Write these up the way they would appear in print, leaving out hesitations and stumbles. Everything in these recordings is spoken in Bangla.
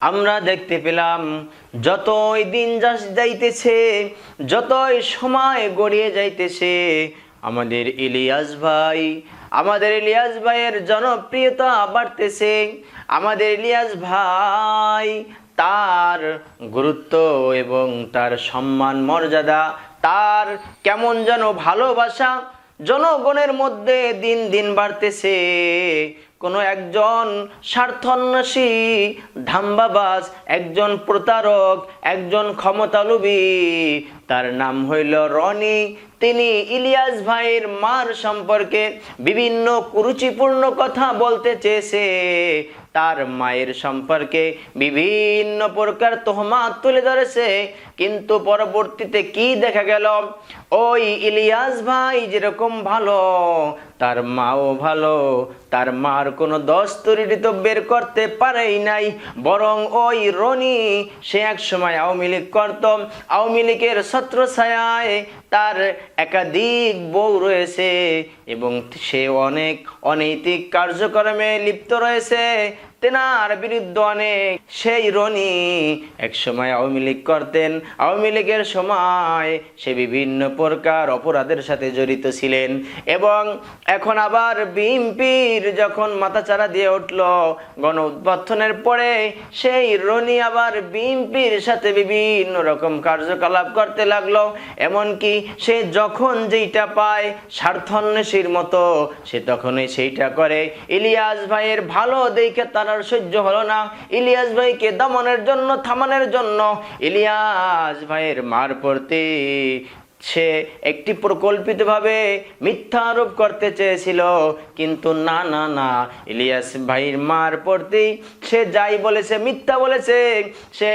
আমরা দেখতে পেলাম যতই দিন যাইতেছে, যতই সময় গড়িয়ে যাইতেছে, আমাদের ইলিয়াস ভাইয়ের জনপ্রিয়তা বাড়তেছে। আমাদের ইলিয়াস ভাই, তার গুরুত্ব এবং তার সম্মান মর্যাদা, তার কেমন যেন ভালোবাসা জনগণের মধ্যে দিন দিন বাড়তেছে। কোনো একজন স্বার্থান্বেষী ধান্দাবাজ, একজন প্রতারক, একজন ক্ষমতালোভী, তার নাম হইল রনি। তিনি ইলিয়াস ভাইয়ের মার সম্পর্কে বিভিন্ন কুরুচিপূর্ণ কথা বলতে চেয়েছে, তার মায়ের সম্পর্কে বিভিন্ন প্রকার তোহমাত তুলে ধরেছে। কিন্তু পরবর্তীতে কি দেখা গেল, ওই ইলিয়াস ভাই যেরকম ভালো, তার মাও ভালো। তার মার কোনো দোষ ত্রুটি তো বের করতে পারেই নাই, বরং ওই রনি সে এক সময় আওয়ামী লীগ করত। আওয়ামী লীগের ছত্রছায়ায় তার একাধিক বউ রয়েছে এবং সে অনেক অনৈতিক কার্যক্রমে লিপ্ত রয়েছে। তেনার বিরুদ্ধে অনেক, সেই রনি এক সময় আওয়ামী লীগ করতেন। আওয়ামী লীগের সময় সে বিভিন্ন প্রকার অপরাধের সাথে জড়িত ছিলেন এবং এখন আবার বিএনপির যখন মাথাচাড়া দিয়ে উঠল গণ উত্থানের পরে, সেই রনি আবার বিএনপির সাথে বিভিন্ন রকম কার্যকলাপ করতে লাগলো। এমনকি সে যখন যেইটা পায় স্বার্থান্বেষীর মতো, সে তখনই সেইটা করে। ইলিয়াস ভাইয়ের ভালো দেখে তার আর সহ্য হলো না। ইলিয়াস ভাইকে দমনের জন্য, থামানোর জন্য ইলিয়াস ভাইয়ের মার প্রতি সে একটি প্রকল্পিতভাবে মিথ্যা আরোপ করতে চেয়েছিল। কিন্তু না না না, ইলিয়াস ভাইয়ের মার প্রতি সে যাই বলেছে, মিথ্যা বলেছে। সে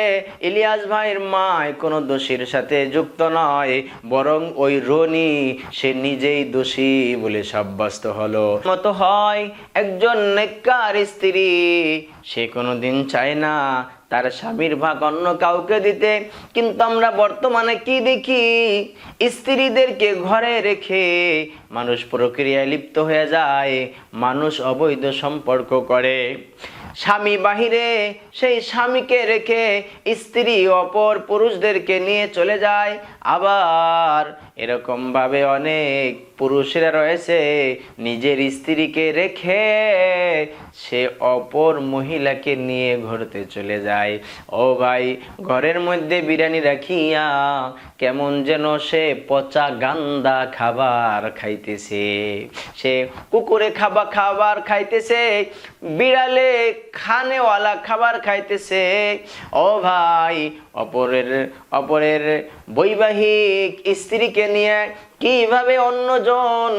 ইলিয়াস ভাইয়ের মা কোনো দোষীর সাথে যুক্ত নয়, বরং ওই রনি সে নিজেই দোষী বলে সাব্যস্ত হলো। মতো হয় একজন নেককার স্ত্রী, সে কোনোদিন চায় না তার স্বামীর ভাগ অন্য কাউকে দিতে। কিন্তু আমরা বর্তমানে কি দেখি, স্ত্রীদেরকে ঘরে রেখে মানুষ প্রক্রিয়ায় লিপ্ত হয়ে যায়, মানুষ অবৈধ সম্পর্ক করে। স্বামী বাহিরে, সেই স্বামীকে রেখে স্ত্রী অপর পুরুষদেরকে নিয়ে চলে যায়। আবার এরকম ভাবে অনেক পুরুষেরা রয়েছে, নিজের স্ত্রীকে রেখে সে অপর মহিলাকে নিয়ে ঘুরতে চলে যায়। ও ভাই, ঘরের মধ্যে বিরিয়ানি রাখিয়া কেমন যেন সে পচা গান্দা খাবার খাইতেছে, সে কুকুরে খাবার খাইতেছে, বিড়ালে খানেওয়ালা খাবার খাইতেছে। ও ভাই, অপরের বৈবাহিক স্ত্রীকে নিয়ে কিভাবে অন্যজন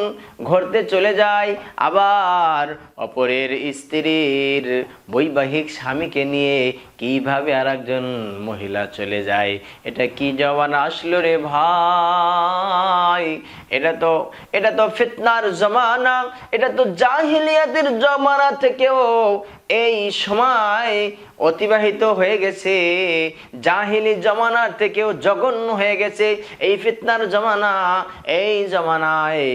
ঘুরতে চলে যায়, আবার অপরের স্ত্রীর বৈবাহিক স্বামীকে নিয়ে কিভাবে আরেকজন মহিলা চলে যায়। এটা কি জমানা আসলো রে ভাই? এটা তো ফিতনার জমানা, এটা তো জাহিলিয়াতের জমানা থেকেও এই সময় অতিবাহিত হয়ে গেছে। জাহিলি জমানার থেকেও জঘন্য হয়ে গেছে এই ফিতনার জমানা। এই জমানায়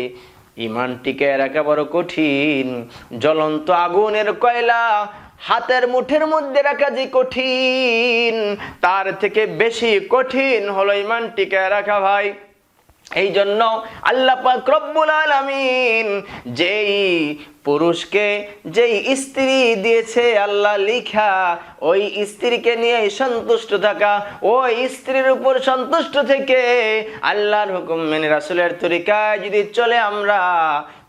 ঈমান টিকে রাখা বড় কঠিন। জ্বলন্ত আগুনের কয়লা হাতের মুঠের মধ্যে রাখা যে কঠিন, তার থেকে বেশি কঠিন হলো ঈমান টিকে রাখা ভাই। এই জন্য আল্লাহ পাক রব্বুল আলামিন যেই পুরুষকে যেই স্ত্রী দিয়েছে আল্লাহ লিখা, ওই স্ত্রীকে নিয়ে সন্তুষ্ট থাকা, ওই স্ত্রীর উপর সন্তুষ্ট থেকে আল্লাহর হুকুম মেনে রাসূলের তরিকায় যদি চলে আমরা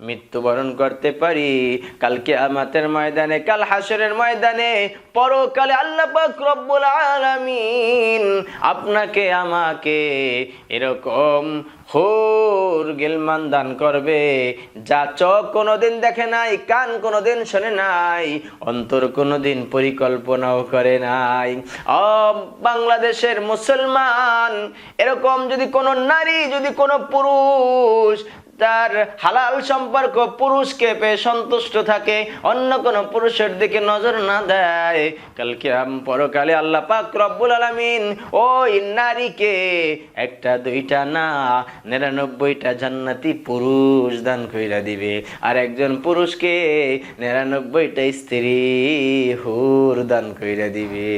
মৃত্যুবরণ করতে পারি, কাল কিয়ামতের ময়দানে, কাল হাসরের ময়দানে, পরকালে আল্লাহ পাক রব্বুল আলামিন আপনাকে আমাকে এরকম হুর গিলমান দান করবে, যা চোখ কোনোদিন দেখে নাই, কান কোনোদিন শোনে নাই, অন্তর কোনোদিন পরিকল্পনাও করে নাই। বাংলাদেশের মুসলমান, এরকম যদি কোনো নারী, যদি কোনো পুরুষ তার হালাল সম্পর্ক পুরুষকে পেয়ে সন্তুষ্ট থাকে, অন্য কোনো পুরুষের দিকে নজর না দেয়, কালকে পরকালে আল্লাহ পাক রব্বুল আলামিন ওই নারীকে একটা দুইটা না 99টা জান্নাতি পুরুষ দান কইরা দিবে, আর একজন পুরুষকে 99টা স্ত্রী হুর দান কইরা দিবে।